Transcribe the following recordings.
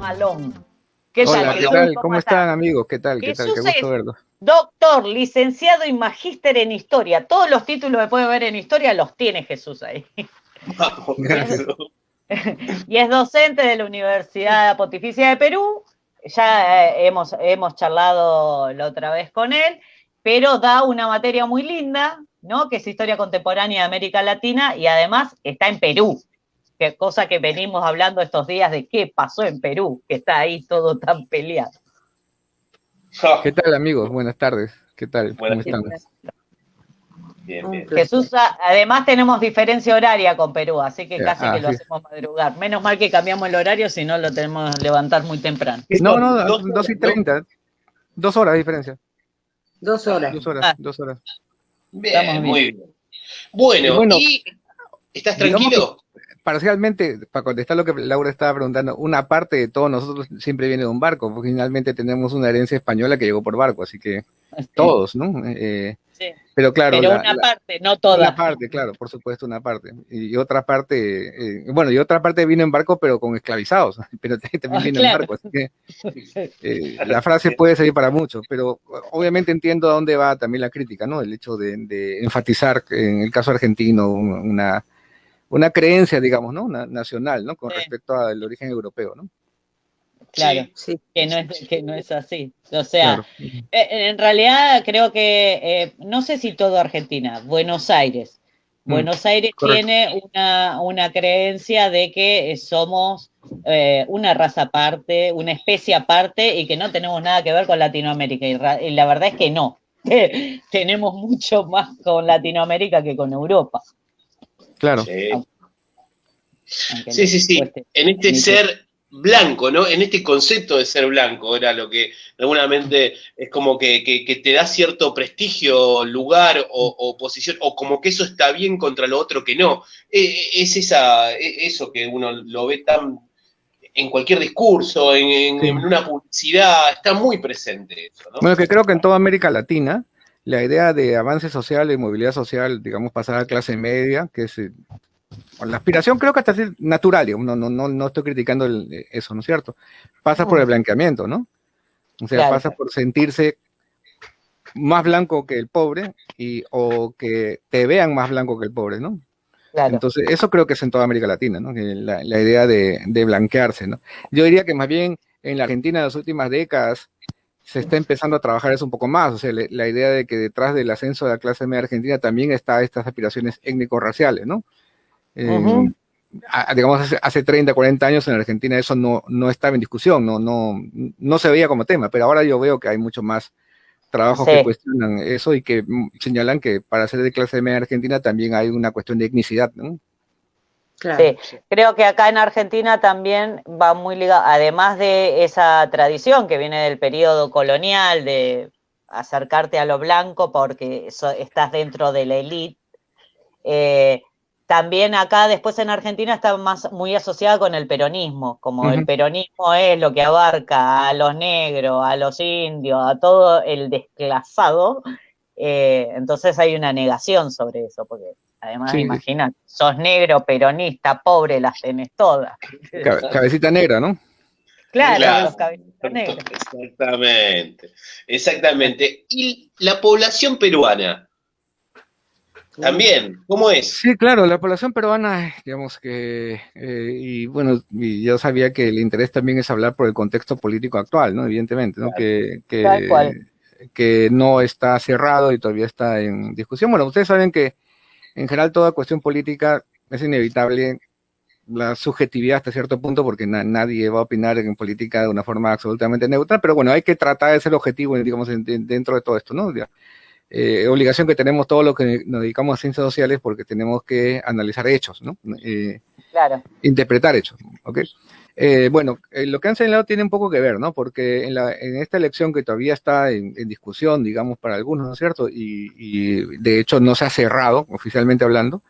Malón. ¿Qué tal, Hola, ¿qué Jesús? tal? ¿Cómo ¿Cómo estás? están, amigos? ¿Qué tal? ¿Qué tal? Jesús Qué gusto es verlos. doctor, licenciado y magíster en historia. Todos los títulos que puede ver en historia los tiene Jesús ahí. Vamos, Y es, Gracias. y es docente de la Universidad Pontificia de Perú. Ya hemos charlado la otra vez con él, pero da una materia muy linda, ¿no? Que es historia contemporánea de América Latina y además está en Perú. Que cosa que venimos hablando estos días de qué pasó en Perú, que está ahí todo tan peleado. ¿Qué tal, amigos? Buenas tardes. ¿Qué tal? ¿Cómo Buenas están? tardes. Bien, bien. Jesús, además tenemos diferencia horaria con Perú, así que casi que lo Sí. hacemos madrugar. Menos mal que cambiamos el horario, si no lo tenemos que levantar muy temprano. No, Son no, 2 2 horas, y ¿no? 30. 2 horas de diferencia. 2 horas. 2 horas, Ah, 2 horas. Bien, estamos bien. muy bien. Bueno, Bueno, ¿y estás digamos que tranquilo? parcialmente, para contestar lo que Laura estaba preguntando, una parte de todos nosotros siempre viene de un barco, porque finalmente tenemos una herencia española que llegó por barco, así que todos, ¿no? Sí. Pero claro, Pero una parte, no toda. una parte, claro, por supuesto, una parte. Y otra parte, y otra parte vino en barco, pero con esclavizados, pero también vino en Claro. barco, así que la frase puede servir para mucho, pero obviamente entiendo a dónde va también la crítica, ¿no? El hecho de enfatizar, en el caso argentino, una creencia, digamos, ¿no? Una nacional, ¿no? Con Sí. respecto al origen europeo, ¿no? Claro, Sí. que no es así. O Claro. sea, en realidad creo que, no sé si todo Argentina, Buenos Aires. Buenos Aires Correcto. tiene una creencia de que somos una raza aparte, una especie aparte y que no tenemos nada que ver con Latinoamérica. Y la verdad es que no. Tenemos mucho más con Latinoamérica que con Europa. Claro. Sí, Aunque sí, les sí, sí. cueste En este admitir. ser blanco, ¿no? En este concepto de ser blanco, era lo que seguramente es como que te da cierto prestigio, lugar o posición, o como que eso está bien contra lo otro que no. Es eso que uno lo ve tan en cualquier discurso, Sí. en una publicidad, está muy presente eso, ¿no? Bueno, que creo que en toda América Latina, la idea de avance social, de movilidad social, digamos, pasar a clase media, que es la aspiración creo que hasta es natural, no estoy criticando eso, ¿no es cierto? Pasa por el blanqueamiento, ¿no? O sea, Claro. pasa por sentirse más blanco que el pobre o que te vean más blanco que el pobre, ¿no? Claro. Entonces, eso creo que es en toda América Latina, ¿no? Que la idea de blanquearse, ¿no? Yo diría que más bien en la Argentina en las últimas décadas se está empezando a trabajar eso un poco más, o sea, la idea de que detrás del ascenso de la clase media argentina también está estas aspiraciones étnico-raciales, ¿no? Digamos, hace 30, 40 años en Argentina eso no estaba en discusión, no se veía como tema, pero ahora yo veo que hay mucho más trabajos que Sí. cuestionan eso y que señalan que para ser de clase media argentina también hay una cuestión de etnicidad, ¿no? Claro. Sí, creo que acá en Argentina también va muy ligado, además de esa tradición que viene del periodo colonial, de acercarte a lo blanco porque estás dentro de la élite, también acá después en Argentina está muy asociada con el peronismo, como el peronismo es lo que abarca a los negros, a los indios, a todo el desclasado, entonces hay una negación sobre eso, porque además, Sí, imagínate, sos negro, peronista, pobre, las tenés todas. cabecita negra, ¿no? Claro, sos cabecita negra. Exactamente. Y la población peruana, también, ¿cómo es? Sí, claro, la población peruana, digamos que, y bueno, y yo sabía que el interés también es hablar por el contexto político actual, ¿no? Evidentemente, ¿no? Tal cual. Que no está cerrado y todavía está en discusión. Bueno, ustedes saben que en general toda cuestión política es inevitable la subjetividad hasta cierto punto porque nadie va a opinar en política de una forma absolutamente neutra, pero bueno, hay que tratar de ser objetivo, digamos, dentro de todo esto, ¿no? Obligación que tenemos todos los que nos dedicamos a ciencias sociales porque tenemos que analizar hechos, ¿no? Claro. Interpretar hechos, ¿ok? Lo que han señalado tiene un poco que ver, ¿no? Porque en esta elección que todavía está en discusión, digamos, para algunos, ¿no es cierto? Y de hecho no se ha cerrado, oficialmente hablando.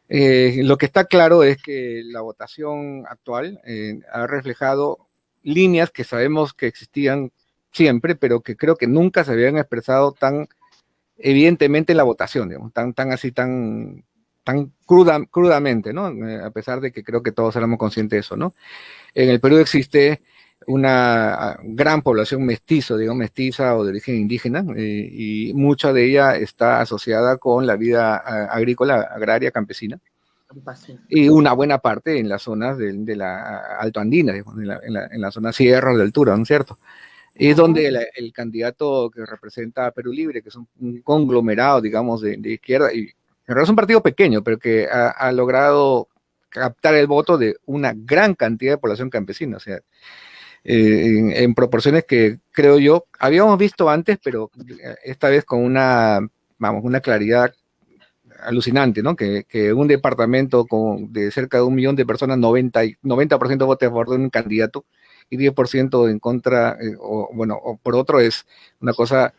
Lo que está claro es que la votación actual ha reflejado líneas que sabemos que existían siempre, pero que creo que nunca se habían expresado tan evidentemente en la votación, digamos, tan crudamente, ¿no? A pesar de que creo que todos éramos conscientes de eso, ¿no? En el Perú existe una gran población mestizo, digamos, mestiza o de origen indígena, y mucha de ella está asociada con la vida agrícola, agraria, campesina, y una buena parte en las zonas de la altoandina, digamos, en la zona sierra de altura, ¿no es cierto? Es donde el candidato que representa a Perú Libre, que es un conglomerado, digamos, de izquierda, y en realidad es un partido pequeño, pero que ha logrado captar el voto de una gran cantidad de población campesina, o sea, en proporciones que creo yo habíamos visto antes, pero esta vez con una claridad alucinante, ¿no? Que un departamento de cerca de 1 millón de personas, 90% vote a favor de un candidato y 10% en contra, o por otro, es una cosa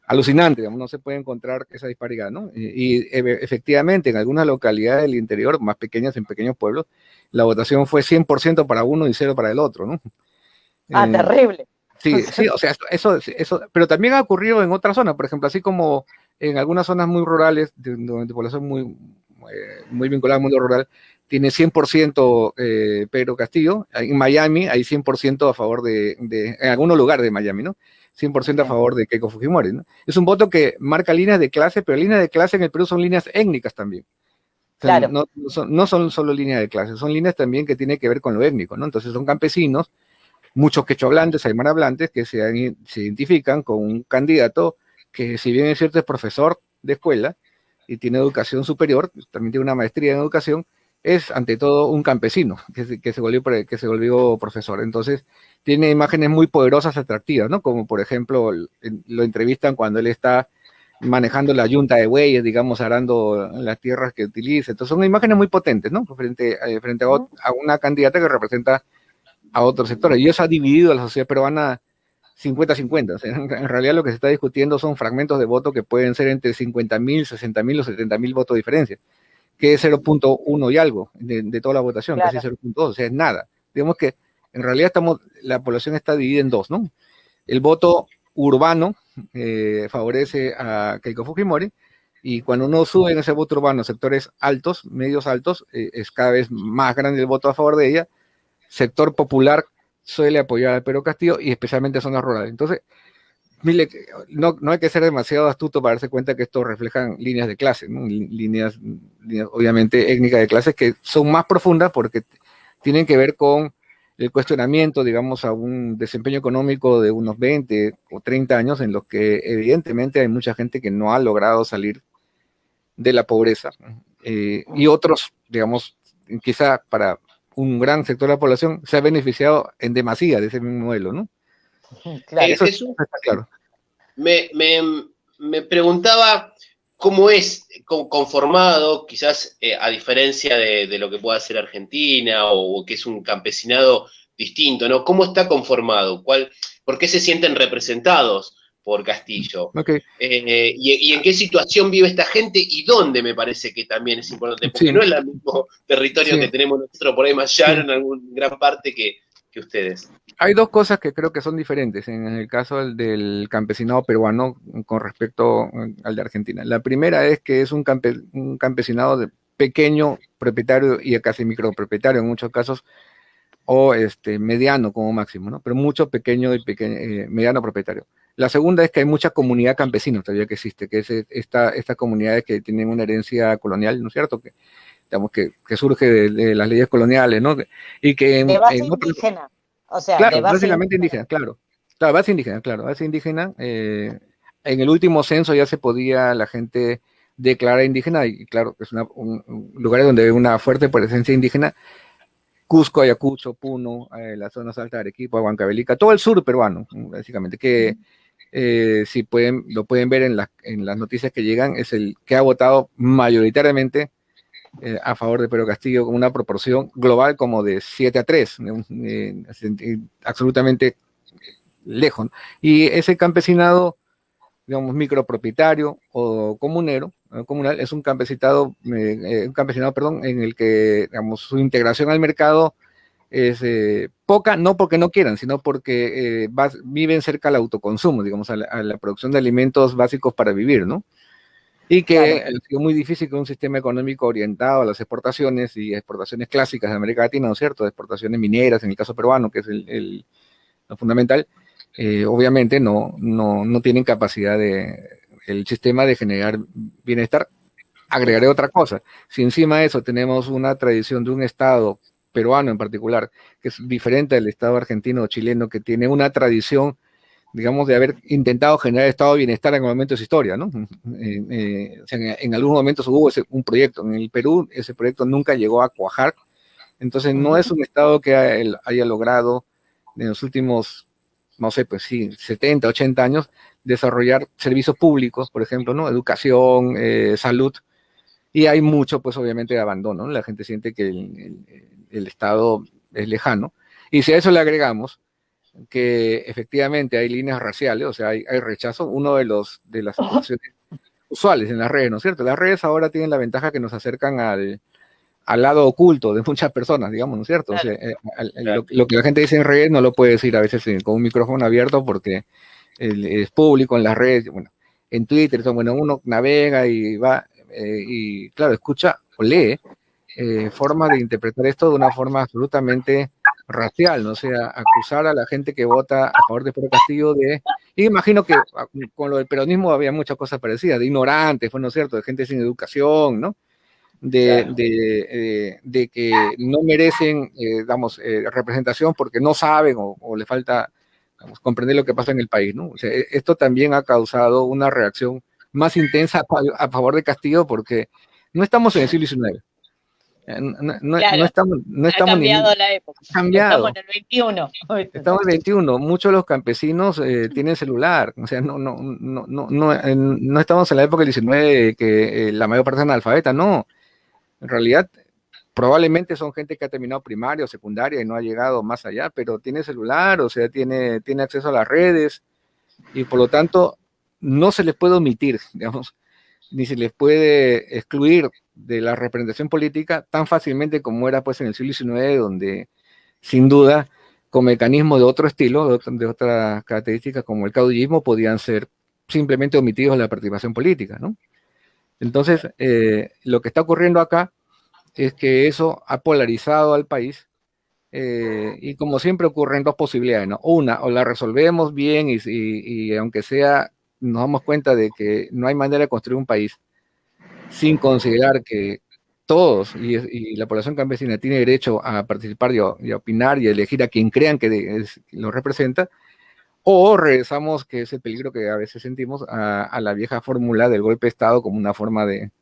alucinante, digamos, no se puede encontrar esa disparidad, ¿no? Efectivamente, en algunas localidades del interior, más pequeñas, en pequeños pueblos, la votación fue 100% para uno y 0 para el otro, ¿no? Terrible. Sí, sí, o sea, eso, pero también ha ocurrido en otras zonas, por ejemplo, así como en algunas zonas muy rurales, de población muy vinculada al mundo rural, tiene 100% Pedro Castillo. En Miami hay 100% a favor en algunos lugares de Miami, ¿no? 100% a favor de Keiko Fujimori, ¿no? Es un voto que marca líneas de clase, pero líneas de clase en el Perú son líneas étnicas también. O sea, claro. No son solo líneas de clase, son líneas también que tienen que ver con lo étnico, ¿no? Entonces son campesinos, muchos quechohablantes, aymara-hablantes, que se identifican con un candidato que, si bien es cierto, es profesor de escuela y tiene educación superior, también tiene una maestría en educación, es ante todo un campesino que se volvió profesor. Entonces, tiene imágenes muy poderosas, atractivas, ¿no? Como por ejemplo, lo entrevistan cuando él está manejando la yunta de bueyes, digamos, arando las tierras que utiliza. Entonces, son imágenes muy potentes, ¿no? Frente a una candidata que representa a otros sectores. Y eso ha dividido a la sociedad peruana 50-50. O sea, en realidad lo que se está discutiendo son fragmentos de voto que pueden ser entre 50.000, 60.000 o 70.000 votos de diferencia, que es 0.1 y algo de toda la votación, claro. casi 0.2, o sea, es nada. Digamos que en realidad la población está dividida en dos, ¿no? El voto urbano favorece a Keiko Fujimori, y cuando uno sube en ese voto urbano, sectores altos, medios altos, es cada vez más grande el voto a favor de ella. Sector popular suele apoyar a Pedro Castillo, y especialmente zonas rurales. Entonces, mire, no hay que ser demasiado astuto para darse cuenta que esto reflejan líneas de clase, ¿no? Líneas obviamente étnicas de clases, que son más profundas porque tienen que ver con el cuestionamiento, digamos, a un desempeño económico de unos 20 o 30 años, en los que evidentemente hay mucha gente que no ha logrado salir de la pobreza, y otros, digamos, quizá para un gran sector de la población se ha beneficiado en demasía de ese mismo modelo, ¿no? Claro. Eso está claro. Me preguntaba cómo es conformado, quizás a diferencia de lo que pueda ser Argentina, o que es un campesinado distinto, ¿no? ¿Cómo está conformado? ¿Por qué se sienten representados por Castillo? Okay. Y en qué situación vive esta gente, y dónde, me parece que también es importante, porque no es el mismo territorio que tenemos nosotros por ahí más llano, en alguna gran parte que ustedes. Hay dos cosas que creo que son diferentes en el caso del campesinado peruano con respecto al de Argentina. La primera es que es un campesinado de pequeño propietario y casi micropropietario en muchos casos, o mediano como máximo, ¿no? Pero mucho pequeño y mediano propietario. La segunda es que hay mucha comunidad campesina todavía que existe, que es estas comunidades que tienen una herencia colonial, ¿no es cierto? Que, digamos, que surge de las leyes coloniales, ¿no? Y que de base indígena. O sea, claro, de base básicamente indígena, claro. Claro, base indígena. En el último censo ya se podía la gente declarar indígena, y claro, es un lugar donde hay una fuerte presencia indígena. Cusco, Ayacucho, Puno, las zonas altas de Arequipa, Huancavelica, todo el sur peruano, básicamente, que si lo pueden ver en las noticias que llegan, es el que ha votado mayoritariamente a favor de Pedro Castillo, con una proporción global como de 7-3, absolutamente lejos. Y ese campesinado, digamos, micropropietario o comunal, es un campesinado, en el que, digamos, su integración al mercado es poca, no porque no quieran, sino porque viven cerca al autoconsumo, digamos, a la producción de alimentos básicos para vivir, ¿no? Y que ha sido muy difícil que un sistema económico orientado a las exportaciones, y exportaciones clásicas de América Latina, ¿no es cierto? Exportaciones mineras, en el caso peruano, que es lo fundamental, obviamente no tienen capacidad el sistema de generar bienestar. Agregaré otra cosa, si encima de eso tenemos una tradición de un Estado peruano en particular, que es diferente del Estado argentino o chileno, que tiene una tradición, digamos, de haber intentado generar estado de bienestar en momentos de su historia, ¿no? O sea, en algunos momentos hubo un proyecto. En el Perú ese proyecto nunca llegó a cuajar, entonces no es un Estado que haya logrado en los últimos, no sé, pues sí, 70, 80 años, desarrollar servicios públicos, por ejemplo, ¿no? Educación, salud, y hay mucho, pues obviamente, de abandono, ¿no? La gente siente que el Estado es lejano, y si a eso le agregamos que efectivamente hay líneas raciales, o sea, hay rechazo, de las acusaciones usuales en las redes, ¿no es cierto? Las redes ahora tienen la ventaja que nos acercan al lado oculto de muchas personas, digamos, ¿no es cierto? Claro. O sea, lo que la gente dice en redes no lo puede decir a veces con un micrófono abierto porque es público en las redes, bueno, en Twitter, bueno, uno navega y va, y claro, escucha o lee formas de interpretar esto de una forma absolutamente racial, ¿no? O sea, acusar a la gente que vota a favor de Pedro Castillo y imagino que con lo del peronismo había muchas cosas parecidas, de ignorantes, ¿no es cierto? De gente sin educación, ¿no? De que no merecen, representación porque no saben o le falta, comprender lo que pasa en el país, ¿no? O sea, esto también ha causado una reacción más intensa a favor de Castillo porque no estamos en el siglo XIX. Claro, no estamos ha cambiado la época. Cambiado. Estamos en el 21. Estamos en el 21. Muchos de los campesinos tienen celular. O sea, no estamos en la época del 19 que la mayor parte es analfabeta. No. En realidad, probablemente son gente que ha terminado primaria o secundaria y no ha llegado más allá, pero tiene celular, o sea, tiene acceso a las redes y por lo tanto no se les puede omitir, digamos, ni se les puede excluir de la representación política tan fácilmente como era pues en el siglo XIX, donde sin duda con mecanismos de otro estilo, de otras características como el caudillismo, podían ser simplemente omitidos de la participación política, ¿no? Entonces, lo que está ocurriendo acá es que eso ha polarizado al país y como siempre ocurren dos posibilidades, ¿no? Una, o la resolvemos bien y aunque sea, nos damos cuenta de que no hay manera de construir un país sin considerar que todos y la población campesina tiene derecho a participar y a opinar y a elegir a quien crean que lo representa, o regresamos, que es el peligro que a veces sentimos, a la vieja fórmula del golpe de Estado como una forma de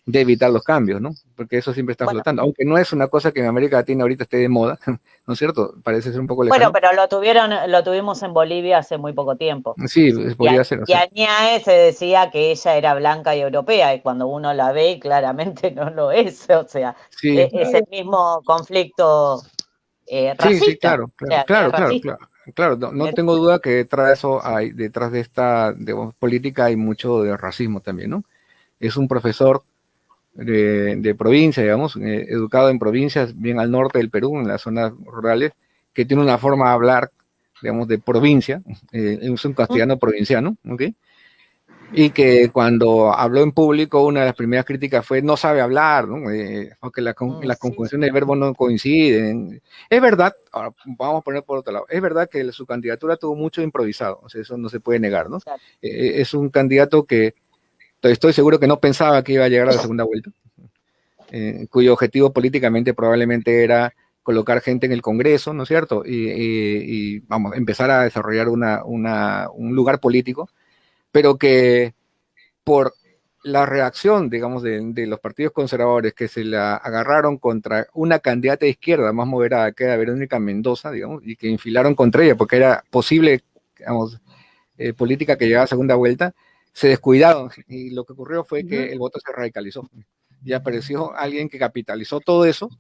evitar los cambios, ¿no? Porque eso siempre está flotando, aunque no es una cosa que en América Latina ahorita esté de moda, ¿no es cierto? Parece ser un poco lejano. Bueno, pero lo tuvimos en Bolivia hace muy poco tiempo. Sí, podría ser. Y Añae se decía que ella era blanca y europea, y cuando uno la ve, claramente no lo es, o sea, sí, es el mismo conflicto racista. Sí, claro, no tengo duda que detrás de esta política hay mucho de racismo también, ¿no? Es un profesor de provincia, digamos, educado en provincias, bien al norte del Perú, en las zonas rurales, que tiene una forma de hablar, digamos, de provincia, es un castellano provinciano, ¿ok? Y que cuando habló en público, una de las primeras críticas fue no sabe hablar, ¿no? Aunque las conjugaciones de verbos no coinciden. Es verdad, ahora vamos a poner por otro lado, es verdad que su candidatura tuvo mucho improvisado, o sea, eso no se puede negar, ¿no? Claro. Es un candidato que estoy seguro que no pensaba que iba a llegar a la segunda vuelta, cuyo objetivo políticamente probablemente era colocar gente en el Congreso, ¿no es cierto? Y vamos, empezar a desarrollar un lugar político, pero que por la reacción, digamos, de los partidos conservadores que se la agarraron contra una candidata de izquierda más moderada que era Verónica Mendoza, digamos, y que infilaron contra ella porque era posible, digamos, política que llegaba a segunda vuelta, se descuidaron y lo que ocurrió fue que el voto se radicalizó y apareció alguien que capitalizó todo eso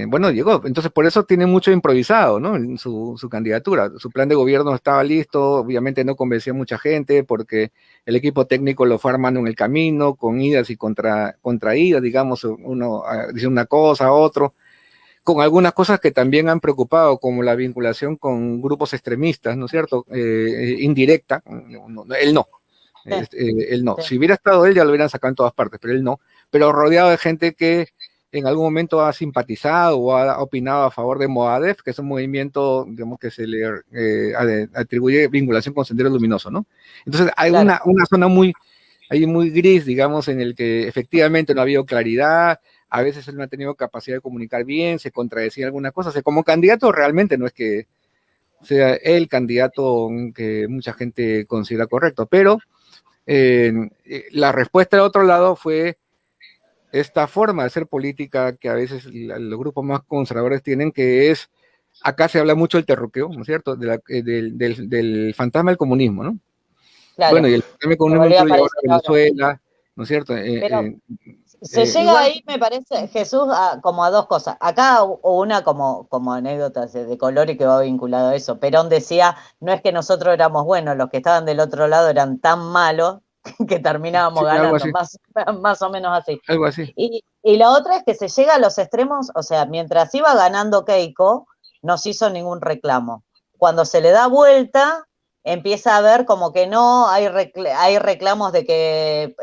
bueno, llegó. Entonces por eso tiene mucho improvisado, ¿no? En su candidatura. Su plan de gobierno estaba listo, obviamente no convenció a mucha gente porque el equipo técnico lo fue armando en el camino, con idas y contraídas, digamos, uno dice una cosa, otro, con algunas cosas que también han preocupado, como la vinculación con grupos extremistas, ¿no es cierto? Indirecta, él no. Él no. Si hubiera estado él, ya lo hubieran sacado en todas partes, pero él no. Pero rodeado de gente que en algún momento ha simpatizado o ha opinado a favor de Moadef, que es un movimiento, digamos, que se le atribuye vinculación con Sendero Luminoso, ¿no? Entonces hay una zona muy gris, digamos, en el que efectivamente no ha habido claridad, a veces él no ha tenido capacidad de comunicar bien, se contradecía alguna cosa, o sea, como candidato realmente no es que sea el candidato que mucha gente considera correcto, pero la respuesta del otro lado fue esta forma de hacer política que a veces los grupos más conservadores tienen, que es, acá se habla mucho del terruqueo, ¿no es cierto?, del fantasma del comunismo, ¿no? Claro. Bueno, y el fantasma del comunismo incluye ahora Venezuela, ¿no es cierto? Se llega ahí, me parece, Jesús, como a dos cosas. Acá hubo una como anécdota de color y que va vinculado a eso. Perón decía, no es que nosotros éramos buenos, los que estaban del otro lado eran tan malos que terminábamos ganando, más o menos así. Algo así. Y la otra es que se llega a los extremos, o sea, mientras iba ganando Keiko, no se hizo ningún reclamo. Cuando se le da vuelta, empieza a ver como que no, hay reclamos de que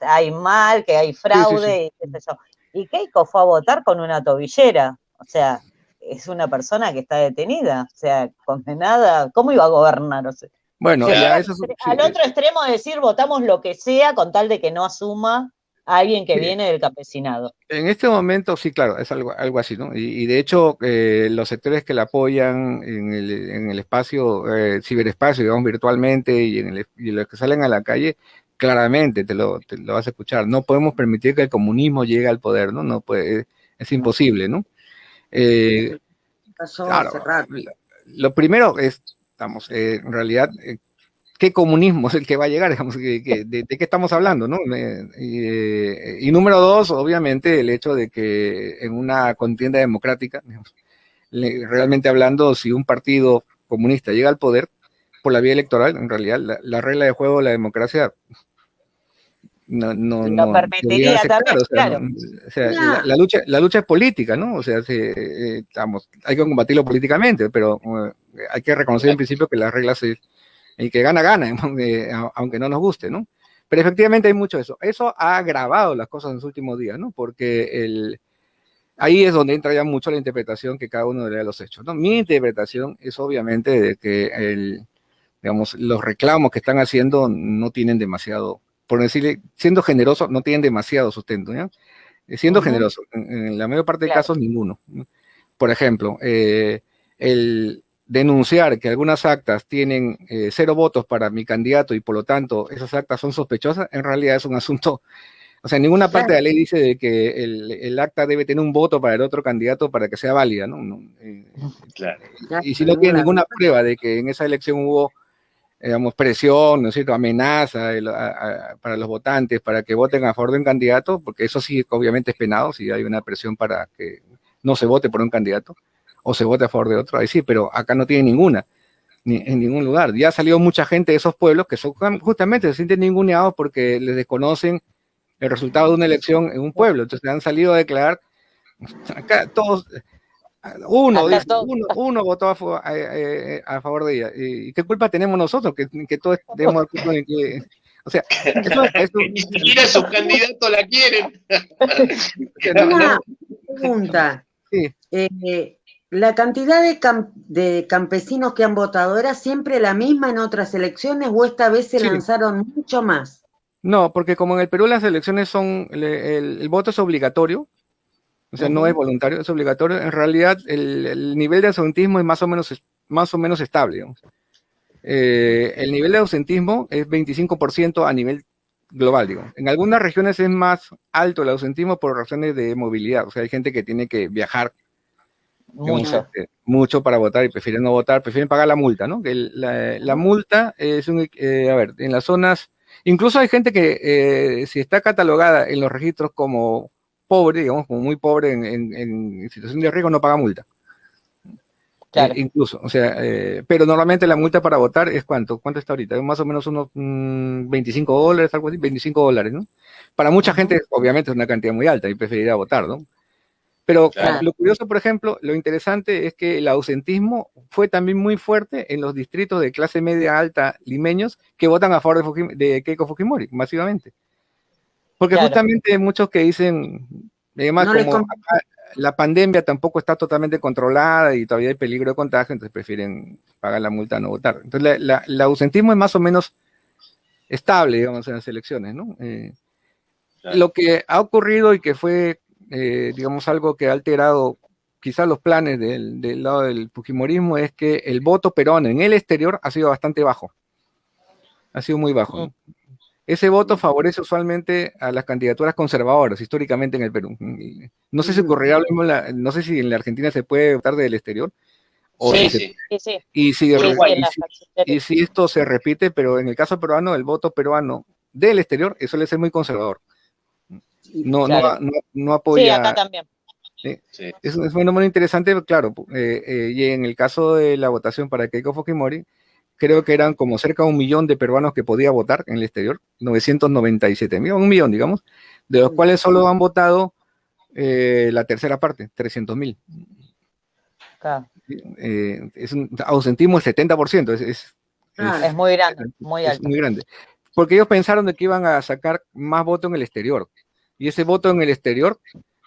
hay mal, que hay fraude, y qué sé yo. Y Keiko fue a votar con una tobillera, o sea, es una persona que está detenida, o sea, condenada, ¿cómo iba a gobernar? O sea, bueno, ya eso al otro extremo de decir votamos lo que sea con tal de que no asuma a alguien que viene del campesinado. En este momento, sí, claro, es algo así, ¿no? Y de hecho, los sectores que la apoyan en el espacio, ciberespacio, digamos, virtualmente, y los que salen a la calle, claramente te lo vas a escuchar. No podemos permitir que el comunismo llegue al poder, ¿no? No puede, es imposible, ¿no? Claro, lo primero es, en realidad, ¿qué comunismo es el que va a llegar? Digamos, de qué estamos hablando, ¿no? Y número dos, obviamente, el hecho de que en una contienda democrática, digamos, realmente hablando, si un partido comunista llega al poder por la vía electoral, en realidad la regla de juego de la democracia no permitiría también, claro. O sea, la lucha es política, ¿no? O sea, hay que combatirlo políticamente, pero hay que reconocer en principio que las reglas el que gana, aunque no nos guste, ¿no? Pero efectivamente hay mucho de eso. Eso ha agravado las cosas en los últimos días, ¿no? Porque ahí es donde entra ya mucho la interpretación que cada uno le da a los hechos, ¿no? Mi interpretación es obviamente de que digamos, los reclamos que están haciendo no tienen demasiado, por decirle, siendo generoso, no tienen demasiado sustento, ¿ya? Siendo generoso, en la mayor parte de casos, ninguno, ¿no? Por ejemplo, el denunciar que algunas actas tienen 0 votos para mi candidato y por lo tanto esas actas son sospechosas, en realidad es un asunto, o sea, en ninguna parte de la ley dice de que el acta debe tener un voto para el otro candidato para que sea válida, ¿no? Claro. Y si no tiene ninguna prueba de que en esa elección hubo, digamos, presión, ¿no es cierto?, amenaza para los votantes para que voten a favor de un candidato, porque eso sí obviamente es penado, si hay una presión para que no se vote por un candidato o se vote a favor de otro, ahí sí, pero acá no tiene ninguna, ni en ningún lugar. Ya salió mucha gente de esos pueblos que son justamente se sienten ninguneados porque les desconocen el resultado de una elección en un pueblo, entonces han salido a declarar, acá todos, uno votó a favor de ella, y ¿qué culpa tenemos nosotros? Que todos tenemos culpa de que... O sea, ni siquiera sus candidatos la quieren. Una pregunta. Sí. ¿La cantidad de campesinos que han votado era siempre la misma en otras elecciones o esta vez se lanzaron mucho más? No, porque como en el Perú las elecciones son, el voto es obligatorio, o sea, no es voluntario, es obligatorio. En realidad, el nivel de ausentismo es más o menos estable, digamos. El nivel de ausentismo es 25% a nivel global, digo. En algunas regiones es más alto el ausentismo por razones de movilidad, o sea, hay gente que tiene que viajar mucho para votar y prefieren no votar, prefieren pagar la multa, ¿no? La multa es en las zonas, incluso hay gente que si está catalogada en los registros como pobre, digamos, como muy pobre en situación de riesgo, no paga multa. Claro. Incluso, o sea, pero normalmente la multa para votar es ¿cuánto está ahorita? Más o menos unos $25, algo así, $25, ¿no? Para mucha gente, obviamente, es una cantidad muy alta y preferiría votar, ¿no? Pero lo curioso, por ejemplo, lo interesante es que el ausentismo fue también muy fuerte en los distritos de clase media alta limeños que votan a favor de Keiko Fujimori, masivamente. Porque Claro. justamente hay muchos que dicen, además, No les como conviene. acá la pandemia tampoco está totalmente controlada y todavía hay peligro de contagio, entonces prefieren pagar la multa a no votar. Entonces, el ausentismo es más o menos estable, digamos, en las elecciones, ¿no? Claro. Lo que ha ocurrido y que fue, digamos, algo que ha alterado quizás los planes del lado del fujimorismo es que el voto peruano en el exterior ha sido bastante bajo. Ha sido muy bajo, ¿no? Ese voto favorece usualmente a las candidaturas conservadoras, históricamente en el Perú. No sé si ocurrirá lo mismo, no sé si en la Argentina se puede votar del exterior, o Sí, si se, sí. Sí. y si, Uruguay. en las y si esto se repite, pero en el caso peruano, el voto peruano del exterior suele ser muy conservador. No, Claro. no Sí, apoya. acá también. Sí. Es un fenómeno interesante, claro, y en el caso de la votación para Keiko Fujimori, creo que eran como cerca de 1 millón de peruanos que podía votar en el exterior, 997.000, 1 millón, digamos, de los cuales solo han votado la tercera parte, 300.000. Claro. Es un ausentismo del 70%, Es muy grande, muy es alto. muy grande. Porque ellos pensaron de que iban a sacar más voto en el exterior, y ese voto en el exterior,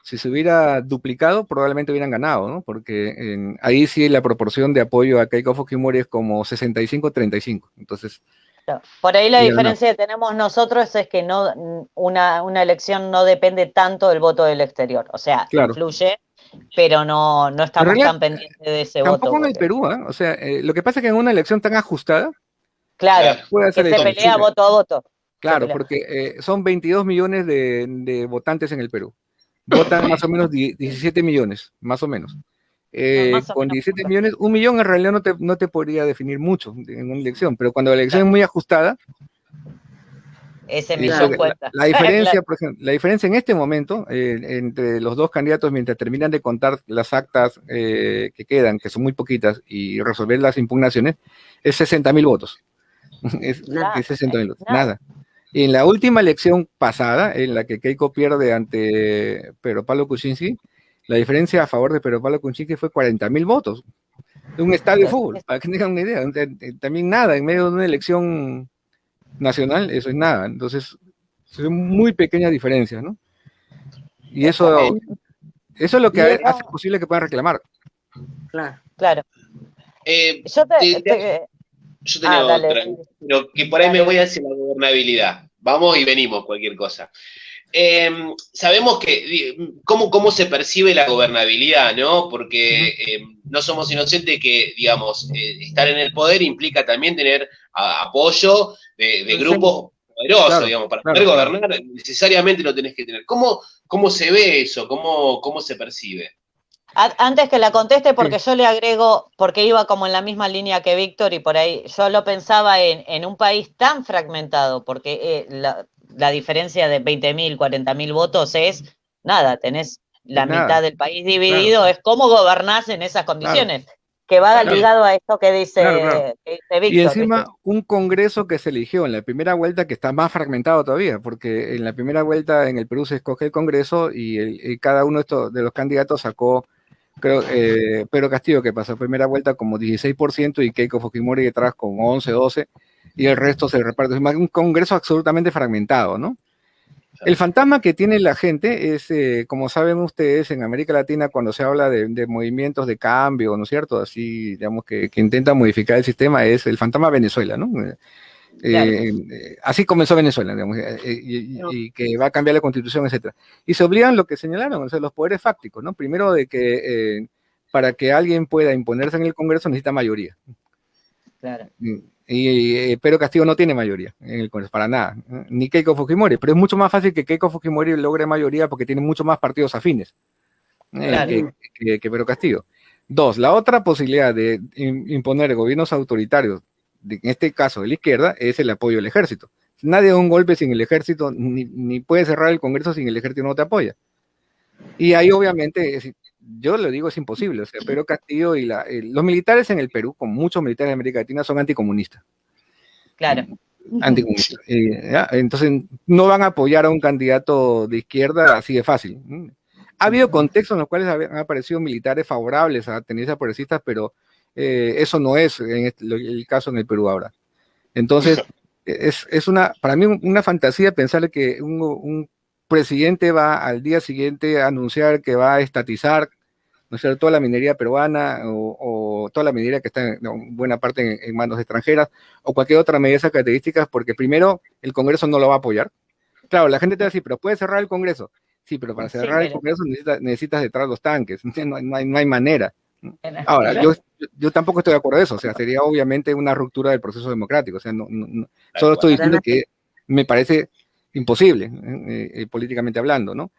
si se hubiera duplicado, probablemente hubieran ganado, ¿no? Porque ahí sí la proporción de apoyo a Keiko Fujimori es como 65-35. Entonces, Claro. Por ahí la hubiera ganado. diferencia que tenemos nosotros es que una elección no depende tanto del voto del exterior. O sea, Claro. influye, pero no En estamos realidad, tan pendientes de ese tampoco voto. en el Perú, ¿eh? O sea, lo que pasa es que en una elección tan ajustada Claro, puede que hacer la se diferencia. pelea voto a voto. Se Claro, pelea. porque son 22 millones de votantes en el Perú. Votan más o menos 17 millones, más o menos. Más o Con menos 17 juntos. millones, 1 millón en realidad no te podría definir mucho en una elección, pero cuando la elección es muy ajustada, Ese Claro. millón cuenta. la diferencia, por ejemplo, la diferencia en este momento entre los dos candidatos, mientras terminan de contar las actas que quedan, que son muy poquitas, y resolver las impugnaciones, es 60.000 votos. Es 60.000 votos, nada. Y en la última elección pasada, en la que Keiko pierde ante Pedro Pablo Kuczynski, la diferencia a favor de Pedro Pablo Kuczynski fue 40.000 votos. De un estadio de fútbol, para que tengan una idea. También nada, en medio de una elección nacional, eso es nada. Entonces, son muy pequeñas diferencias, ¿no? Y eso es lo que hace posible que puedan reclamar. Claro. Yo tenía dale. otra, pero que por ahí me voy hacia la gobernabilidad. Vamos y venimos, cualquier cosa. Sabemos que cómo se percibe la gobernabilidad, ¿no? Porque no somos inocentes que, digamos, estar en el poder implica también tener apoyo de grupos poderosos, Claro, digamos, para claro, poder gobernar necesariamente lo tenés que tener. ¿Cómo se ve eso? ¿Cómo se percibe? Antes que la conteste, porque yo le agrego, porque iba como en la misma línea que Víctor y por ahí yo lo pensaba en un país tan fragmentado, porque la diferencia de 20.000, 40.000 votos es nada, tenés la mitad del país dividido, es cómo gobernás en esas condiciones, que va ligado a esto que dice, Víctor. Y encima un Congreso que se eligió en la primera vuelta que está más fragmentado todavía, porque en la primera vuelta en el Perú se escoge el Congreso y cada uno de los candidatos sacó, creo, Pedro Castillo, que pasó primera vuelta como 16% y Keiko Fujimori detrás con 11, 12, y el resto se reparte. Es un Congreso absolutamente fragmentado, ¿no? El fantasma que tiene la gente es, como saben ustedes, en América Latina cuando se habla de movimientos de cambio, ¿no es cierto? Así, digamos, que intentan modificar el sistema, es el fantasma Venezuela, ¿no? Así comenzó Venezuela, digamos, y que va a cambiar la constitución, etcétera. Y se obligan lo que señalaron, o sea, los poderes fácticos, ¿no? Primero de que para que alguien pueda imponerse en el Congreso necesita mayoría. Claro. Y Pedro Castillo no tiene mayoría en el Congreso, para nada, ni Keiko Fujimori, pero es mucho más fácil que Keiko Fujimori logre mayoría porque tiene mucho más partidos afines que Pedro Castillo. Dos, la otra posibilidad de imponer gobiernos autoritarios, en este caso de la izquierda, es el apoyo del ejército. Nadie da un golpe sin el ejército, ni puede cerrar el Congreso sin el ejército no te apoya. Y ahí obviamente, yo le digo, es imposible. O sea, Pedro Castillo y los militares en el Perú, como muchos militares de América Latina, son anticomunistas. Claro. Anticomunistas. Entonces, no van a apoyar a un candidato de izquierda así de fácil. Ha habido contextos en los cuales han aparecido militares favorables a tendencias progresistas, pero eso no es el caso en el Perú ahora. Entonces, para mí una fantasía pensar que un presidente va al día siguiente a anunciar que va a estatizar, ¿no es cierto?, toda la minería peruana o toda la minería que está en buena parte en manos extranjeras o cualquier otra medida de esas características, porque primero el Congreso no lo va a apoyar. Claro, la gente te va a decir, pero puede cerrar el Congreso. Sí, pero para cerrar el Congreso necesitas detrás los tanques, no hay manera. Ahora, yo tampoco estoy de acuerdo con eso, o sea, sería obviamente una ruptura del proceso democrático, o sea, solo estoy diciendo que me parece imposible, políticamente hablando, ¿no?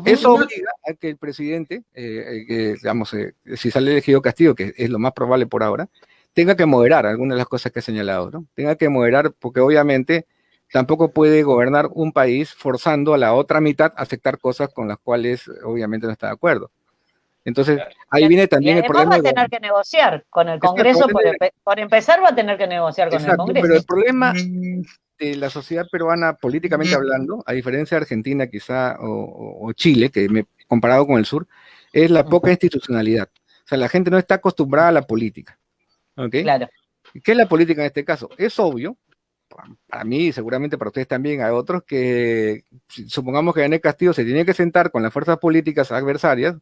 Eso obliga a que el presidente, digamos, si sale elegido Castillo, que es lo más probable por ahora, tenga que moderar algunas de las cosas que he señalado, ¿no? Tenga que moderar porque obviamente tampoco puede gobernar un país forzando a la otra mitad a aceptar cosas con las cuales obviamente no está de acuerdo. Entonces, ahí viene también el problema. Va a tener que negociar con el Congreso, por empezar va a tener que negociar con el Congreso. Pero el problema de la sociedad peruana, políticamente hablando, a diferencia de Argentina quizá, o Chile, que comparado con el sur, es la poca institucionalidad. O sea, la gente no está acostumbrada a la política. ¿Okay? Claro. ¿Qué es la política en este caso? Es obvio, para mí y seguramente para ustedes también, hay otros que, supongamos que Daniel Castillo se tiene que sentar con las fuerzas políticas adversarias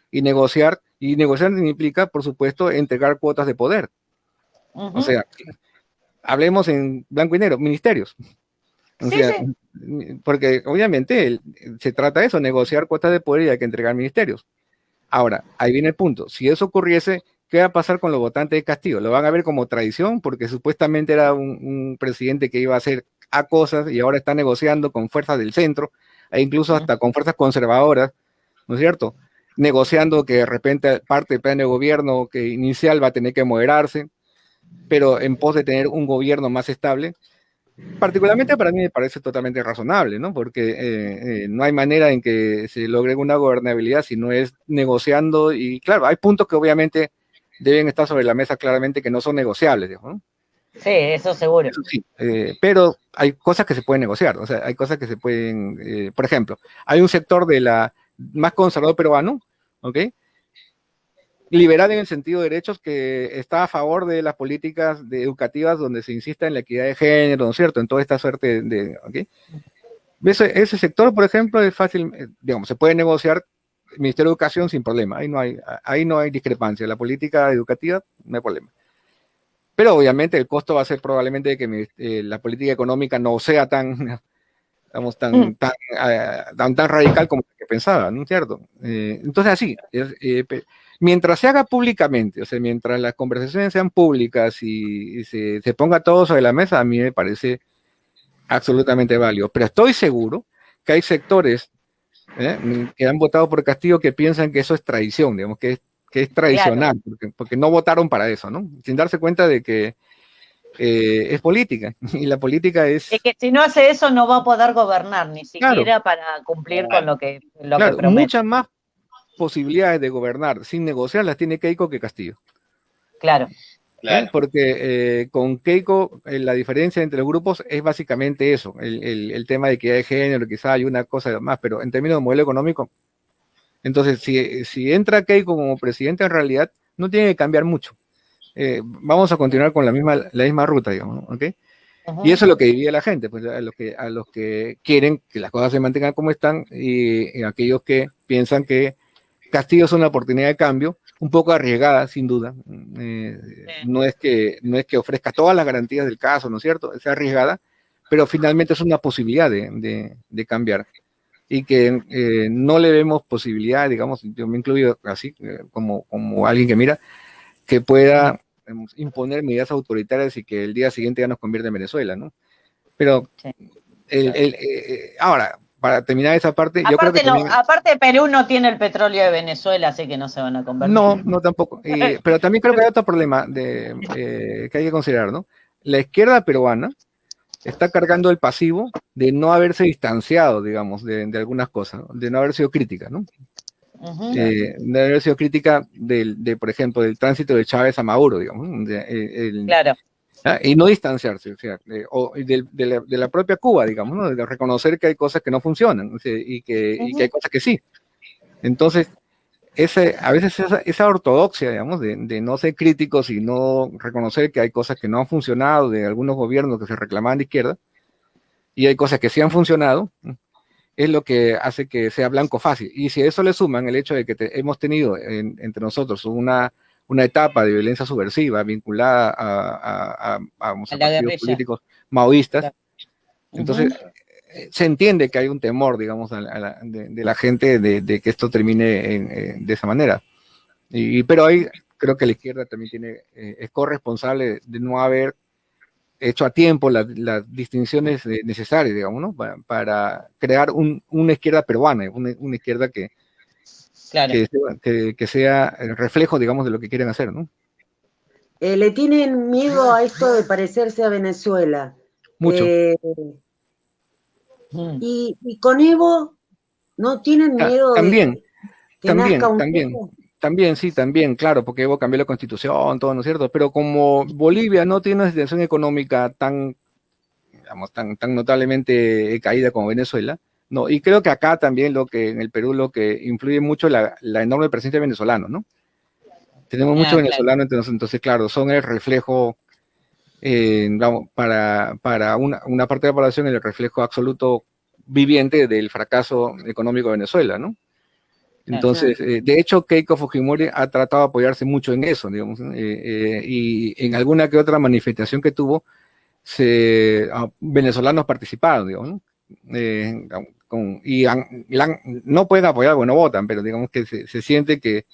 y negociar implica, por supuesto, entregar cuotas de poder. O sea, hablemos en blanco y negro, ministerios. O sea, porque obviamente se trata de eso, negociar cuotas de poder y hay que entregar ministerios. Ahora, ahí viene el punto. Si eso ocurriese, ¿qué va a pasar con los votantes de Castillo? ¿Lo van a ver como traición? Porque supuestamente era un presidente que iba a hacer a cosas y ahora está negociando con fuerzas del centro e incluso hasta con fuerzas conservadoras, ¿no es cierto? Negociando que de repente parte del plan de gobierno que inicial va a tener que moderarse, pero en pos de tener un gobierno más estable. Particularmente para mí me parece totalmente razonable, ¿no? Porque no hay manera en que se logre una gobernabilidad si no es negociando y claro, hay puntos que obviamente deben estar sobre la mesa claramente que no son negociables, ¿no? Sí, eso seguro. Eso sí, pero hay cosas que se pueden negociar, o sea, hay cosas que se pueden, por ejemplo, hay un sector de la más conservador peruano, ¿ok? Liberal en el sentido de derechos que está a favor de las políticas educativas donde se insista en la equidad de género, ¿no es cierto? En toda esta suerte de ¿okay? Ese sector, por ejemplo, es fácil, digamos, se puede negociar el Ministerio de Educación sin problema, ahí no hay discrepancia, la política educativa no hay problema. Pero obviamente el costo va a ser probablemente que la política económica no sea tan, digamos, tan radical como que pensaba, ¿no es cierto? Entonces así, mientras se haga públicamente, o sea, mientras las conversaciones sean públicas y se ponga todo sobre la mesa, a mí me parece absolutamente válido. Pero estoy seguro que hay sectores que han votado por Castillo que piensan que eso es traición, digamos, que es traicionar, claro. porque no votaron para eso, ¿no? Sin darse cuenta de que es política, y la política es... Es que si no hace eso no va a poder gobernar, ni siquiera claro. para cumplir con lo que promete. Muchas más posibilidades de gobernar sin negociar las tiene Keiko que Castillo. Claro. Porque con Keiko la diferencia entre los grupos es básicamente eso, el tema de equidad de género, quizá hay una cosa más, pero en términos de modelo económico, entonces si entra Keiko como presidente en realidad no tiene que cambiar mucho. Vamos a continuar con la misma ruta, digamos, ¿ok? Y eso es lo que divide a la gente, pues a los que quieren que las cosas se mantengan como están y aquellos que piensan que Castillo es una oportunidad de cambio, un poco arriesgada, sin duda. No es que ofrezca todas las garantías del caso, ¿no es cierto? Es arriesgada, pero finalmente es una posibilidad de cambiar. Y que no le vemos posibilidad, digamos, yo me incluyo así, como alguien que mira, que pueda imponer medidas autoritarias y que el día siguiente ya nos convierta en Venezuela, ¿no? Pero ahora, para terminar esa parte, yo creo que aparte Perú no tiene el petróleo de Venezuela, así que no se van a convertir. No tampoco. Pero también creo que hay otro problema que hay que considerar, ¿no? La izquierda peruana está cargando el pasivo de no haberse distanciado, digamos, de algunas cosas, de no haber sido crítica, ¿no? De haber sido crítica por ejemplo, del tránsito de Chávez a Maduro, digamos. Claro. Y no distanciarse, o sea, de la propia Cuba, digamos, ¿no? De reconocer que hay cosas que no funcionan, o sea, y que hay cosas que sí. Entonces, a veces esa ortodoxia, digamos, de no ser críticos y no reconocer que hay cosas que no han funcionado de algunos gobiernos que se reclamaban de izquierda, y hay cosas que sí han funcionado, es lo que hace que sea blanco fácil. Y si a eso le suman el hecho de que hemos tenido entre nosotros una etapa de violencia subversiva vinculada a partidos políticos maoístas, claro. Entonces se entiende que hay un temor, digamos, de la gente de que esto termine de esa manera. Pero ahí creo que la izquierda también es corresponsable de no haber hecho a tiempo las distinciones necesarias, digamos, ¿no? Para crear una izquierda peruana, una izquierda que sea el reflejo, digamos, de lo que quieren hacer, ¿no? ¿Le tienen miedo a esto de parecerse a Venezuela? Mucho. Y con Evo, ¿no tienen miedo también, de que nazca un Evo? También, claro, porque Evo cambió la constitución, todo, ¿no es cierto? Pero como Bolivia no tiene una situación económica tan notablemente caída como Venezuela, no, y creo que acá también en el Perú lo que influye mucho la enorme presencia de venezolanos, ¿no? Tenemos muchos venezolanos, entonces, claro, son el reflejo, para una parte de la población, el reflejo absoluto viviente del fracaso económico de Venezuela, ¿no? Entonces, de hecho, Keiko Fujimori ha tratado de apoyarse mucho en eso, digamos, y en alguna que otra manifestación que tuvo, venezolanos participaron, digamos, ¿no? No pueden apoyar, bueno, votan, pero digamos que se siente que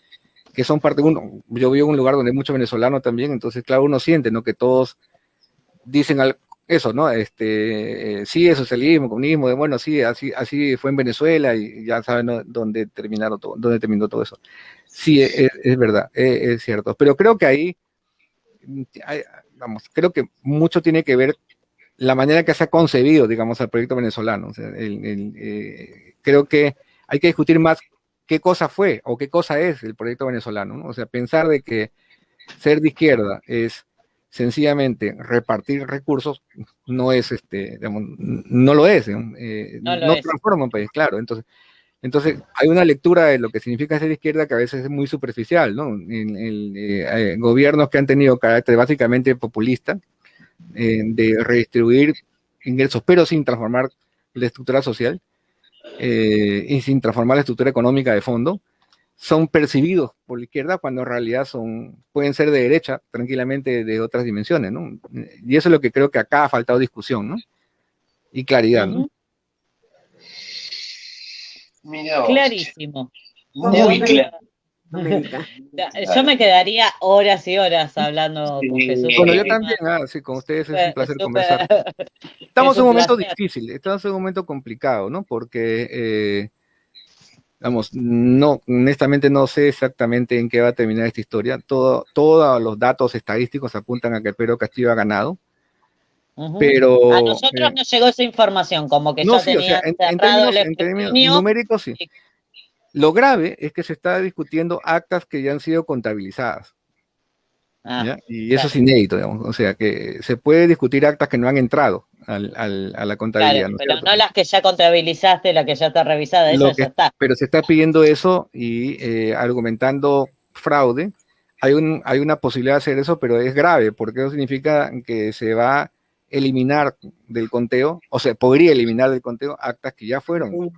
son parte de uno. Yo vivo en un lugar donde hay muchos venezolanos también, entonces, claro, uno siente, ¿no? Que todos dicen eso, ¿no? Sí, es socialismo, comunismo, bueno, sí, así fue en Venezuela y ya saben, ¿no? dónde terminó todo eso. Sí, es verdad, es cierto. Pero creo que ahí, creo que mucho tiene que ver la manera que se ha concebido, digamos, el proyecto venezolano. O sea, creo que hay que discutir más qué cosa fue o qué cosa es el proyecto venezolano, ¿no? O sea, pensar de que ser de izquierda es sencillamente repartir recursos, no es, digamos, no lo es, no transforma un país, claro. Entonces, hay una lectura de lo que significa ser de izquierda que a veces es muy superficial, ¿no? Gobiernos que han tenido carácter básicamente populista, de redistribuir ingresos, pero sin transformar la estructura social y sin transformar la estructura económica de fondo, son percibidos por la izquierda cuando en realidad pueden ser de derecha, tranquilamente de otras dimensiones, ¿no? Y eso es lo que creo que acá ha faltado discusión, ¿no? Y claridad, ¿no? Mirá, clarísimo. Muy claro. Yo me quedaría horas y horas hablando con Jesús. Bueno, yo también, sí, con ustedes es un placer conversar. Estamos en un momento difícil, estamos en un momento complicado, ¿no? Porque, honestamente no sé exactamente en qué va a terminar esta historia. Todos los datos estadísticos apuntan a que Pedro Castillo ha ganado. Pero a nosotros nos llegó esa información, como que ya tenía cerrado en términos numéricos, sí. Lo grave es que se está discutiendo actas que ya han sido contabilizadas. Y eso es inédito, digamos. O sea, que se puede discutir actas que no han entrado a la contabilidad. Claro, pero no las que ya contabilizaste, la que ya está revisada, esa ya está. Pero se está pidiendo eso y argumentando fraude. Hay una posibilidad de hacer eso, pero es grave, porque eso significa que se va a eliminar del conteo, o sea, podría eliminar del conteo actas que ya fueron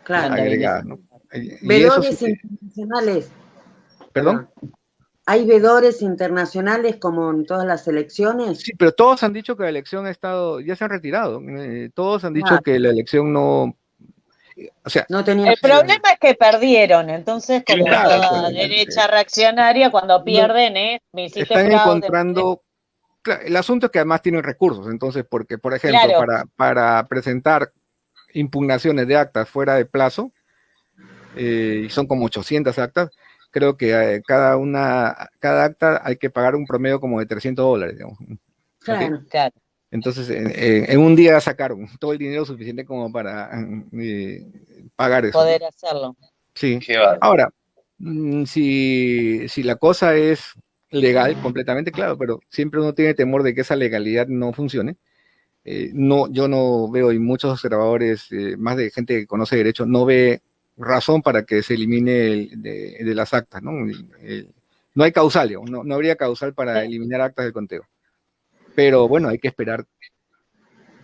agregadas, ¿no? Vedores internacionales. ¿Perdón? ¿Hay vedores internacionales como en todas las elecciones? Sí, pero todos han dicho que la elección ya se han retirado. Todos han dicho que la elección no... O sea, no tenía el problema es que perdieron, entonces como toda derecha reaccionaria, cuando pierden me hiciste están fraude, encontrando... Claro, el asunto es que además tienen recursos, entonces, porque, por ejemplo, para presentar impugnaciones de actas fuera de plazo, y son como 800 actas, creo que cada acta hay que pagar un promedio como de $300, digamos. Claro. Entonces, en un día sacaron todo el dinero suficiente como para pagar eso. Poder hacerlo. Sí. Ahora, si la cosa es legal, completamente claro, pero siempre uno tiene temor de que esa legalidad no funcione. Yo no veo, y muchos observadores, más de gente que conoce derecho, no ve razón para que se elimine de las actas, ¿no? No hay causal, no habría causal para eliminar actas del conteo. Pero bueno, hay que esperar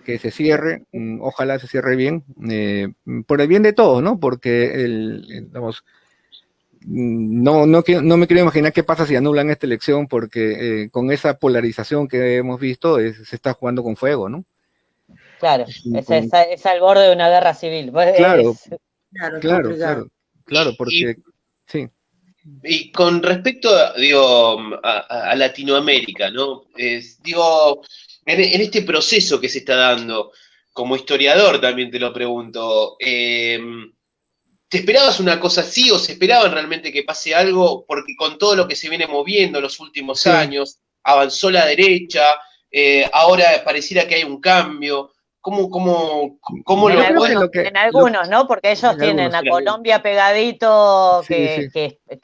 que se cierre, ojalá se cierre bien, por el bien de todos, ¿no? Porque digamos, no me quiero imaginar qué pasa si anulan esta elección, porque con esa polarización que hemos visto, se está jugando con fuego, ¿no? Claro, es al borde de una guerra civil. Claro, Claro, porque sí. Y con respecto, a Latinoamérica, ¿no? Digo, en este proceso que se está dando, como historiador también te lo pregunto, ¿te esperabas una cosa así o se esperaban realmente que pase algo? Porque con todo lo que se viene moviendo en los últimos años, avanzó la derecha, ahora pareciera que hay un cambio. ¿Cómo lo pueden? En algunos, ¿no? Porque ellos tienen a Colombia pegadito, que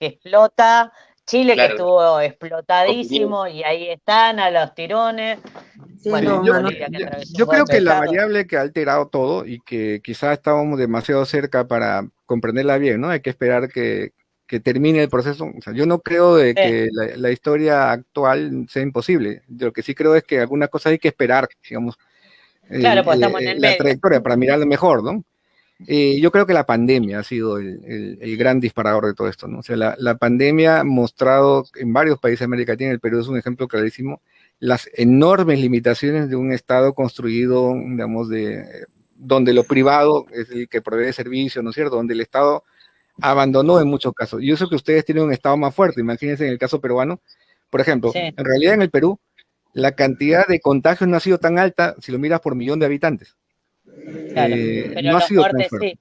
explota, Chile que estuvo explotadísimo, y ahí están a los tirones. Bueno, yo creo que la variable que ha alterado todo y que quizás estábamos demasiado cerca para comprenderla bien, ¿no? Hay que esperar que termine el proceso. O sea, yo no creo de que la historia actual sea imposible. Yo lo que sí creo es que algunas cosas hay que esperar, digamos. Claro, pues estamos en el medio. Trayectoria para mirarlo mejor, ¿no? Yo creo que la pandemia ha sido el gran disparador de todo esto, ¿no? O sea, la pandemia ha mostrado en varios países de América Latina, el Perú es un ejemplo clarísimo, las enormes limitaciones de un Estado construido, digamos, donde lo privado es el que provee servicios, ¿no es cierto? Donde el Estado abandonó en muchos casos. Y eso que ustedes tienen un Estado más fuerte, imagínense en el caso peruano, por ejemplo, en realidad en el Perú, la cantidad de contagios no ha sido tan alta si lo miras por millón de habitantes. Claro, no ha sido tan fuerte.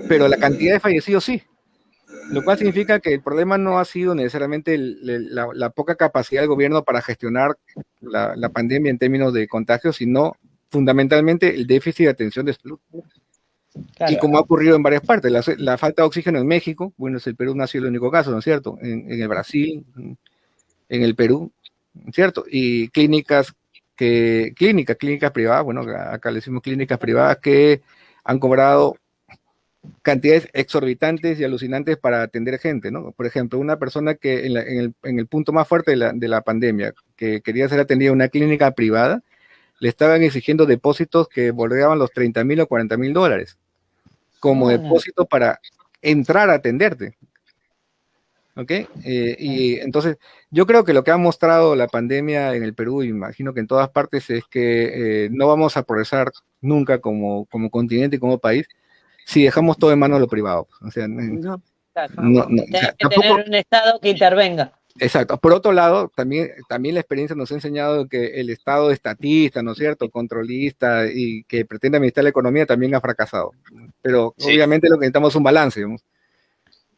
Pero la cantidad de fallecidos sí. Lo cual significa que el problema no ha sido necesariamente la poca capacidad del gobierno para gestionar la pandemia en términos de contagios, sino fundamentalmente el déficit de atención de salud. Claro. Y como ha ocurrido en varias partes, la falta de oxígeno en México, bueno, el Perú no ha sido el único caso, ¿no es cierto? En el Brasil, en el Perú, ¿cierto? Y clínicas privadas, bueno, acá le decimos clínicas privadas que han cobrado cantidades exorbitantes y alucinantes para atender gente, ¿no? Por ejemplo, una persona que en el punto más fuerte de la pandemia, que quería ser atendida en una clínica privada, le estaban exigiendo depósitos que bordeaban los $30,000 o $40,000 como depósito para entrar a atenderte. ¿Ok? Y entonces, yo creo que lo que ha mostrado la pandemia en el Perú, y imagino que en todas partes, es que no vamos a progresar nunca como continente y como país si dejamos todo en manos de lo privado. O sea, no, que tener un Estado que intervenga. Exacto. Por otro lado, también la experiencia nos ha enseñado que el Estado estatista, ¿no es cierto?, controlista y que pretende administrar la economía también ha fracasado. Pero obviamente lo que necesitamos es un balance, digamos.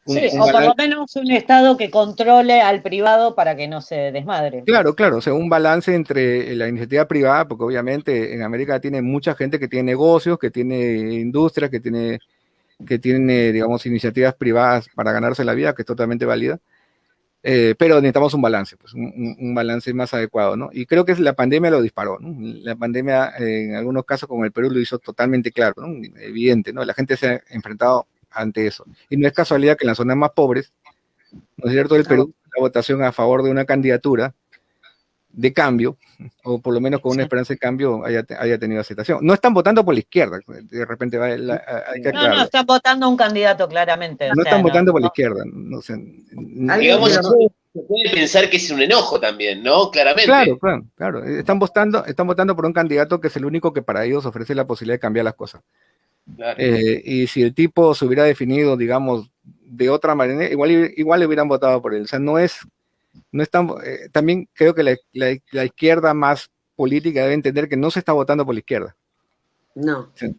O por lo menos un Estado que controle al privado para que no se desmadre. Claro, o sea, un balance entre la iniciativa privada, porque obviamente en América tiene mucha gente que tiene negocios, que tiene industrias, que tiene, digamos, iniciativas privadas para ganarse la vida, que es totalmente válida, pero necesitamos un balance, pues, un balance más adecuado, ¿no? Y creo que la pandemia lo disparó, ¿no? La pandemia, en algunos casos con el Perú, lo hizo totalmente claro, ¿no? Evidente, ¿no? La gente se ha enfrentado ante eso. Y no es casualidad que en las zonas más pobres, ¿no es cierto?, del Perú, la votación a favor de una candidatura de cambio, o por lo menos con una esperanza de cambio, haya tenido aceptación. No están votando por la izquierda, de repente hay que aclararlo. No, están votando a un candidato claramente. No están votando por la izquierda. No sé, digamos, se puede pensar que es un enojo también, ¿no? Claramente. Claro. Están votando por un candidato que es el único que para ellos ofrece la posibilidad de cambiar las cosas. Claro. Y si el tipo se hubiera definido, digamos, de otra manera, igual le hubieran votado por él. O sea, no es tan, también creo que la izquierda más política debe entender que no se está votando por la izquierda. No. Sí.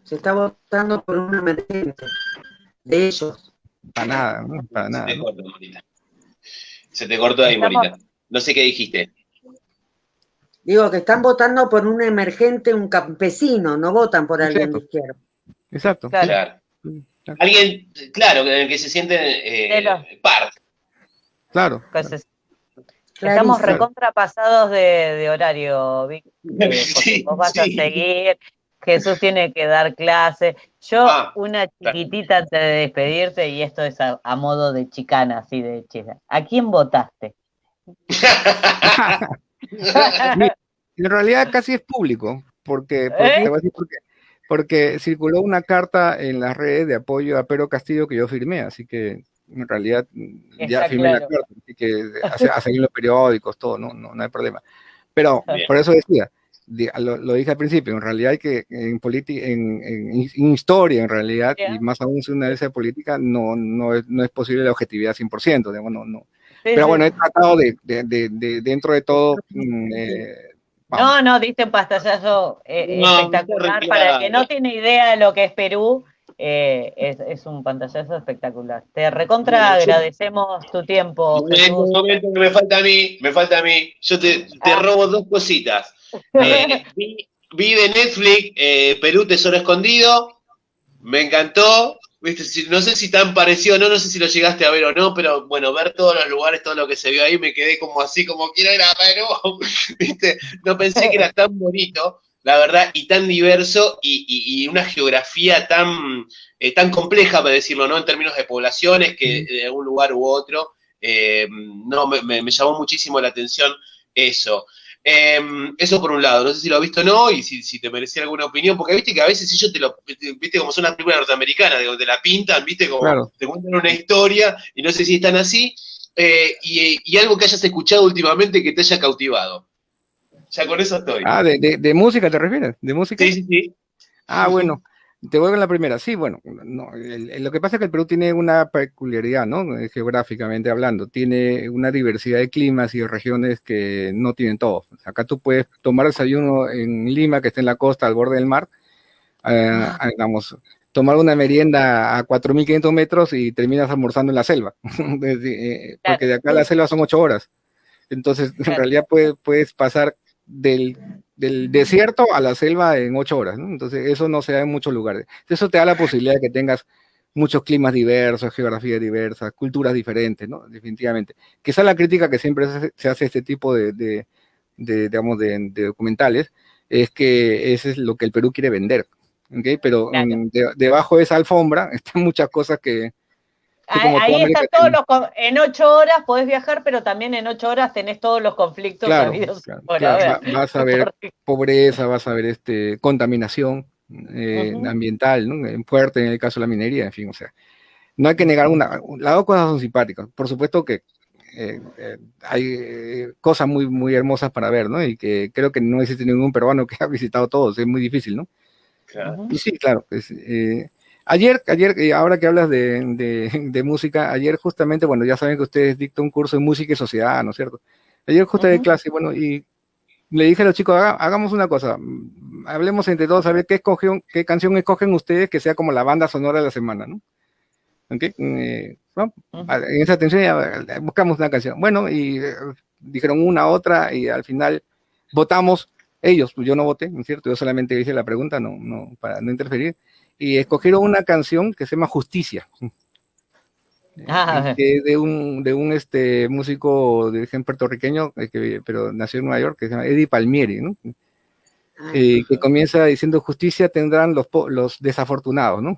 Se está votando por una emergente de ellos. Para nada. Se te cortó ahí, Morita. No sé qué dijiste. Digo que están votando por un emergente, un campesino, no votan por alguien de izquierda. Exacto. Claro. Alguien, claro, que se siente parte. Claro. Estamos recontrapasados de horario, Vic, porque vos vas a seguir, Jesús tiene que dar clase. Yo, una chiquitita antes de despedirte, y esto es a modo de chicana, así de chida. ¿A quién votaste? En realidad casi es público, te voy a decir por qué. Porque circuló una carta en las redes de apoyo a Pedro Castillo que yo firmé, así que en realidad ya firmé la carta, así que a seguir los periódicos, todo, no hay problema. Pero por eso decía, lo dije al principio, en realidad hay que, en historia, en realidad, y más aún si una vez de política, no es posible la objetividad 100%, digamos, no. Sí, pero bueno, he tratado de dentro de todo... diste un pastallazo espectacular. Para el que no tiene idea de lo que es Perú, es un pantallazo espectacular. Te recontra agradecemos tu tiempo. En un momento que me falta a mí. Yo te robo dos cositas. Vi de Netflix Perú Tesoro Escondido, me encantó. ¿Viste? No sé si tan parecido, no sé si lo llegaste a ver o no, pero bueno, ver todos los lugares, todo lo que se vio ahí, me quedé como así, como quiero ir a Perú, ¿viste? No pensé que era tan bonito, la verdad, y tan diverso, y una geografía tan compleja, para decirlo, ¿no? En términos de poblaciones, que de un lugar u otro, me llamó muchísimo la atención eso. Eso por un lado, no sé si lo has visto o no, y si te merecía alguna opinión, porque viste que a veces ellos viste como son las películas norteamericanas, te la pintan, viste, como te cuentan una historia, y no sé si están así, y algo que hayas escuchado últimamente que te haya cautivado. Ya con eso estoy. ¿De música te refieres? ¿De música? Sí. Bueno, te voy con la primera. Sí, bueno, lo que pasa es que el Perú tiene una peculiaridad, ¿no? Geográficamente hablando, tiene una diversidad de climas y de regiones que no tienen todos. Acá tú puedes tomar desayuno en Lima, que está en la costa, al borde del mar, tomar una merienda a 4.500 metros y terminas almorzando en la selva, porque de acá a la selva son 8 horas. Entonces, en realidad puedes pasar del desierto a la selva en 8 horas, ¿no? Entonces eso no se da en muchos lugares. Eso te da la posibilidad de que tengas muchos climas diversos, geografías diversas, culturas diferentes, ¿no? Definitivamente. Quizá la crítica que siempre se hace a este tipo de documentales es que ese es lo que el Perú quiere vender, ¿okay? Pero debajo de esa alfombra están muchas cosas que ahí están en 8 horas podés viajar, pero también en 8 horas tenés todos los conflictos habidos. Claro. Vas a ver pobreza, vas a ver contaminación ambiental, ¿no? Fuerte en el caso de la minería, en fin, o sea, no hay que negar las dos cosas son simpáticas. Por supuesto que hay cosas muy, muy hermosas para ver, ¿no? Y que creo que no existe ningún peruano que ha visitado todos, es muy difícil, ¿no? Claro. Y sí, claro, Ayer, ahora que hablas de música, ayer justamente, bueno, ya saben que ustedes dictan un curso de música y sociedad, ¿no es cierto? Ayer justo de clase, bueno, y le dije a los chicos, hagamos una cosa, hablemos entre todos a ver qué canción escogen ustedes que sea como la banda sonora de la semana, ¿no? ¿Okay? ¿No? En esa atención ya buscamos una canción. Bueno, y dijeron una, otra, y al final votamos ellos, pues yo no voté, ¿no es cierto? Yo solamente hice la pregunta, para no interferir. Y escogieron una canción que se llama Justicia, que es de un músico de origen puertorriqueño, pero nació en Nueva York, que se llama Eddie Palmieri, ¿no? Que comienza diciendo: justicia tendrán los desafortunados, ¿no?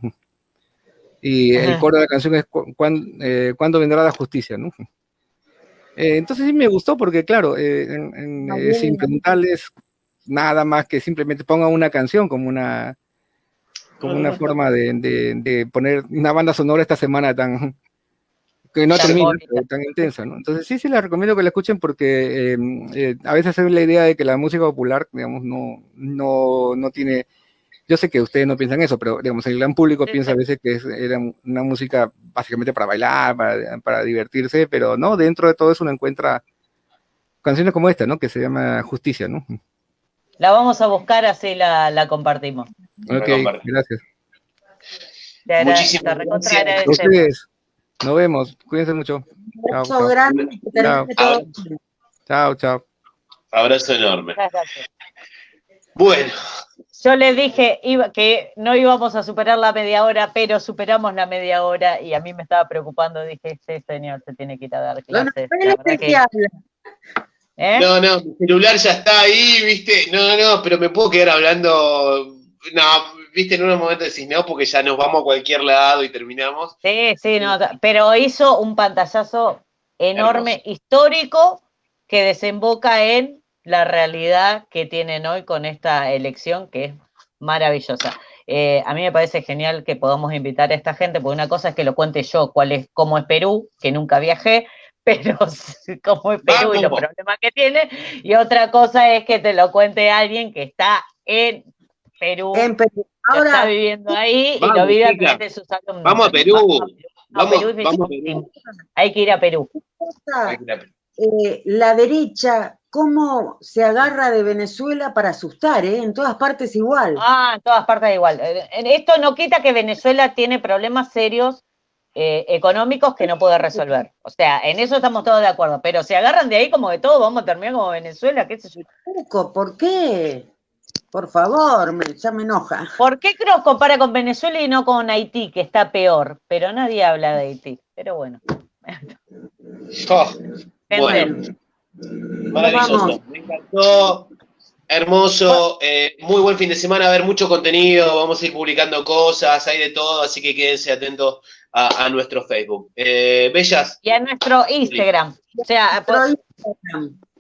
Y el coro de la canción es ¿cuándo vendrá la justicia, ¿no? Entonces sí me gustó porque, claro, sin preguntarles nada más que simplemente pongan una canción como una forma de poner una banda sonora esta semana que no termina, tan intensa, ¿no? Entonces sí les recomiendo que la escuchen porque a veces hay la idea de que la música popular, digamos, no tiene... Yo sé que ustedes no piensan eso, pero digamos, el gran público piensa a veces que era una música básicamente para bailar, para divertirse, pero no, dentro de todo eso uno encuentra canciones como esta, ¿no? Que se llama Justicia, ¿no? La vamos a buscar, así la compartimos. Ok, gracias. Muchísimas gracias. Ustedes, nos vemos, cuídense mucho. Chao, grande. Chao. Abrazo enorme. Gracias. Bueno. Yo les dije que no íbamos a superar la media hora, pero superamos la media hora y a mí me estaba preocupando. Dije, sí, señor, se tiene que ir a dar clases. No, mi celular ya está ahí, ¿viste? No, pero me puedo quedar hablando. No, ¿viste? En unos momentos decís no, porque ya nos vamos a cualquier lado y terminamos. Sí, no, pero hizo un pantallazo enorme, hermoso, histórico, que desemboca en la realidad que tienen hoy con esta elección que es maravillosa. A mí me parece genial que podamos invitar a esta gente, porque una cosa es que lo cuente yo, cómo es Perú, que nunca viajé, pero cómo es Perú y los problemas que tiene, y otra cosa es que te lo cuente alguien que está en Perú, ahora está viviendo ahí y lo vive a través de sus alumnos. Vamos a Perú. Vamos a Perú. Hay que ir a Perú. La derecha, ¿cómo se agarra de Venezuela para asustar? En todas partes igual. En todas partes igual. Esto no quita que Venezuela tiene problemas serios económicos que no puede resolver. O sea, en eso estamos todos de acuerdo, pero se agarran de ahí como de todo, vamos a terminar como Venezuela, qué sé yo. ¿Por qué? Por favor, ya me enoja. ¿Por qué nos compara con Venezuela y no con Haití, que está peor? Pero nadie habla de Haití, pero bueno. Bueno, maravilloso, me encantó, hermoso, muy buen fin de semana, a ver mucho contenido, vamos a ir publicando cosas, hay de todo, así que quédense atentos a nuestro Facebook. Bellas. Y a nuestro Instagram, o sea,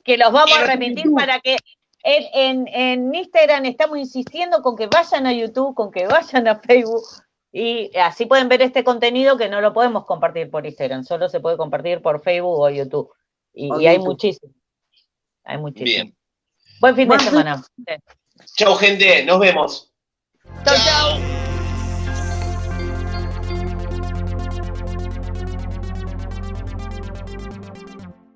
que los vamos a repetir para que en Instagram estamos insistiendo con que vayan a YouTube, con que vayan a Facebook, y así pueden ver este contenido que no lo podemos compartir por Instagram, solo se puede compartir por Facebook o YouTube. Y hay muchísimo. Hay muchísimo. Bien. Buen fin de semana. Chau, gente. Nos vemos. Chau, chau.